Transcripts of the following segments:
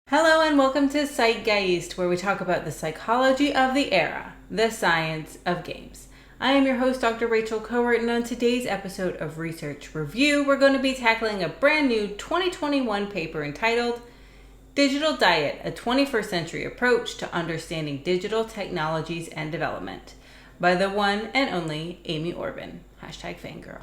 Hello and welcome to Psychgeist, where we talk about the psychology of the era, the science of games. I am your host, Dr. Rachel Kowert, and on today's episode of Research Review, we're going to be tackling a brand new 2021 paper entitled Digital Diet, a 21st Century Approach to Understanding Digital Technologies and Development by the one and only Amy Orben, #fangirl.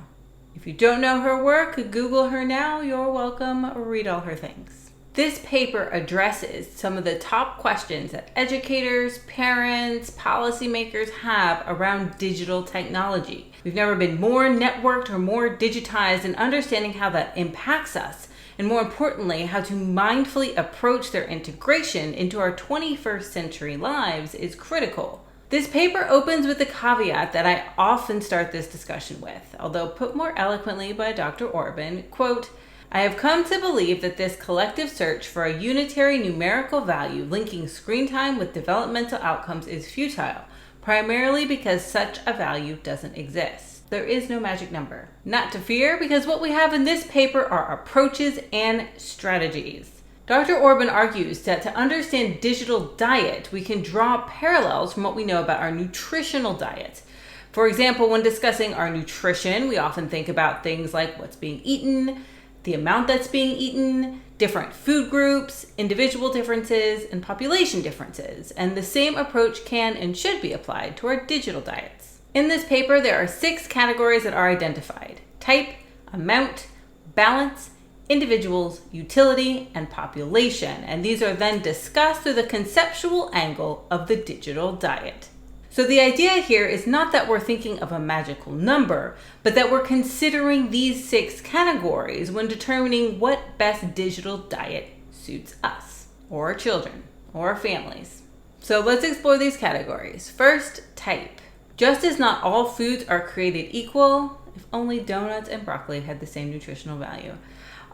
If you don't know her work, Google her now. You're welcome. Read all her things. This paper addresses some of the top questions that educators, parents, policymakers have around digital technology. We've never been more networked or more digitized, and understanding how that impacts us, and more importantly, how to mindfully approach their integration into our 21st century lives is critical. This paper opens with the caveat that I often start this discussion with, although put more eloquently by Dr. Orben, quote, I have come to believe that this collective search for a unitary numerical value linking screen time with developmental outcomes is futile, primarily because such a value doesn't exist. There is no magic number. Not to fear, because what we have in this paper are approaches and strategies. Dr. Orben argues that to understand digital diet, we can draw parallels from what we know about our nutritional diet. For example, when discussing our nutrition, we often think about things like what's being eaten, the amount that's being eaten, different food groups, individual differences, and population differences. And the same approach can and should be applied to our digital diets. In this paper, there are 6 categories that are identified: type, amount, balance, individuals, utility, and population. And these are then discussed through the conceptual angle of the digital diet. So the idea here is not that we're thinking of a magical number, but that we're considering these 6 categories when determining what best digital diet suits us, or our children, or our families. So let's explore these categories. First, type. Just as not all foods are created equal, if only donuts and broccoli had the same nutritional value,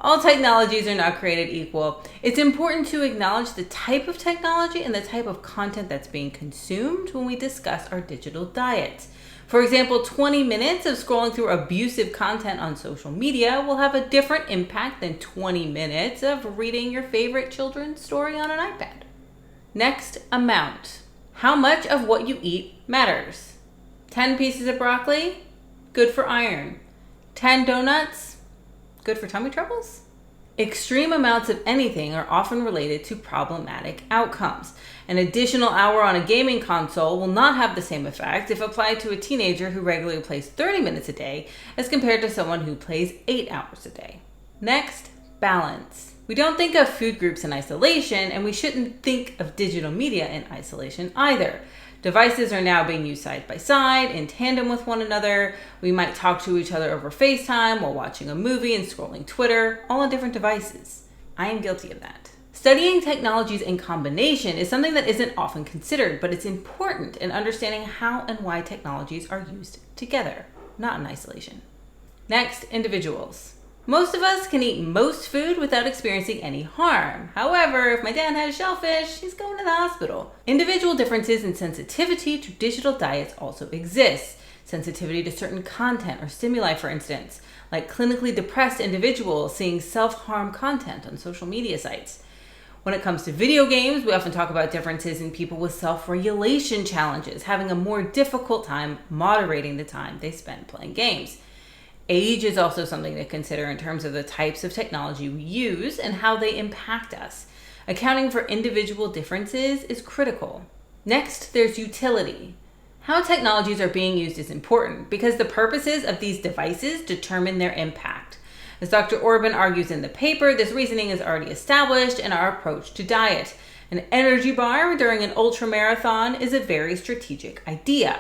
all technologies are not created equal. It's important to acknowledge the type of technology and the type of content that's being consumed when we discuss our digital diet. For example, 20 minutes of scrolling through abusive content on social media will have a different impact than 20 minutes of reading your favorite children's story on an iPad. Next, amount. How much of what you eat matters. 10 pieces of broccoli, good for iron. 10 donuts, good for tummy troubles? Extreme amounts of anything are often related to problematic outcomes. An additional hour on a gaming console will not have the same effect if applied to a teenager who regularly plays 30 minutes a day as compared to someone who plays 8 hours a day. Next, balance. We don't think of food groups in isolation, and we shouldn't think of digital media in isolation either. Devices are now being used side by side, in tandem with one another. We might talk to each other over FaceTime while watching a movie and scrolling Twitter, all on different devices. I am guilty of that. Studying technologies in combination is something that isn't often considered, but it's important in understanding how and why technologies are used together, not in isolation. Next, individuals. Most of us can eat most food without experiencing any harm. However, if my dad has shellfish, he's going to the hospital. Individual differences in sensitivity to digital diets also exist. Sensitivity to certain content or stimuli, for instance, like clinically depressed individuals seeing self-harm content on social media sites. When it comes to video games, we often talk about differences in people with self-regulation challenges, having a more difficult time moderating the time they spend playing games. Age is also something to consider in terms of the types of technology we use and how they impact us. Accounting for individual differences is critical. Next, there's utility. How technologies are being used is important because the purposes of these devices determine their impact. As Dr. Orben argues in the paper, this reasoning is already established in our approach to diet. An energy bar during an ultramarathon is a very strategic idea.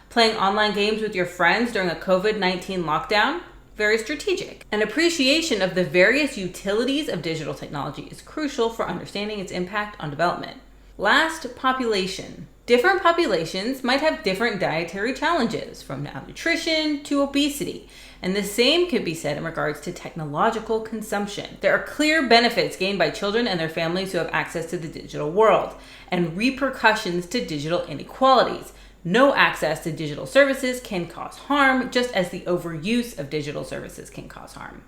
Playing online games with your friends during a COVID-19 lockdown, very strategic. An appreciation of the various utilities of digital technology is crucial for understanding its impact on development. Last, population. Different populations might have different dietary challenges, from malnutrition to obesity, and the same could be said in regards to technological consumption. There are clear benefits gained by children and their families who have access to the digital world, and repercussions to digital inequalities. No access to digital services can cause harm, just as the overuse of digital services can cause harm.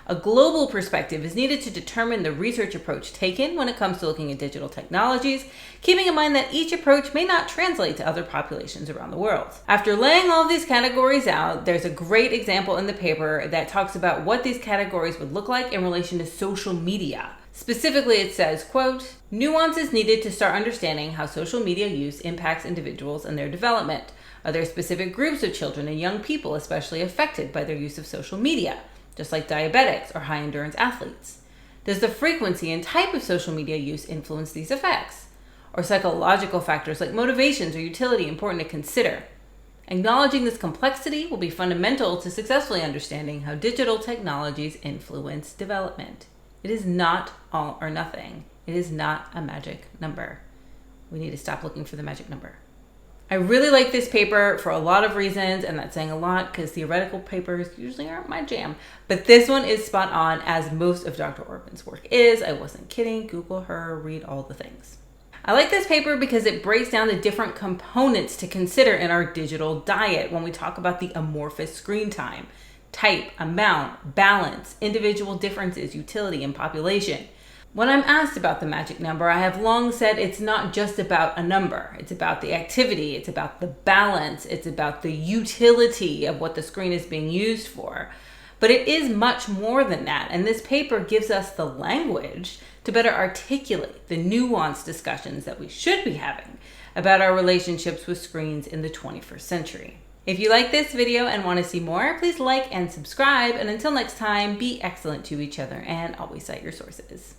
A global perspective is needed to determine the research approach taken when it comes to looking at digital technologies, keeping in mind that each approach may not translate to other populations around the world. After laying all of these categories out, there's a great example in the paper that talks about what these categories would look like in relation to social media. Specifically, it says, quote, "Nuance is needed to start understanding how social media use impacts individuals and their development. Are there specific groups of children and young people especially affected by their use of social media, just like diabetics or high-endurance athletes? Does the frequency and type of social media use influence these effects? Or psychological factors like motivations or utility important to consider? Acknowledging this complexity will be fundamental to successfully understanding how digital technologies influence development." It is not all or nothing. It is not a magic number. We need to stop looking for the magic number. I really like this paper for a lot of reasons, and that's saying a lot because theoretical papers usually aren't my jam. But this one is spot on, as most of Dr. Orben's work is. I wasn't kidding. Google her, read all the things. I like this paper because it breaks down the different components to consider in our digital diet when we talk about the amorphous screen time: type, amount, balance, individual differences, utility, and population. When I'm asked about the magic number, I have long said it's not just about a number. It's about the activity, it's about the balance, it's about the utility of what the screen is being used for. But it is much more than that, and this paper gives us the language to better articulate the nuanced discussions that we should be having about our relationships with screens in the 21st century. If you like this video and want to see more, please like and subscribe. And until next time, be excellent to each other and always cite your sources.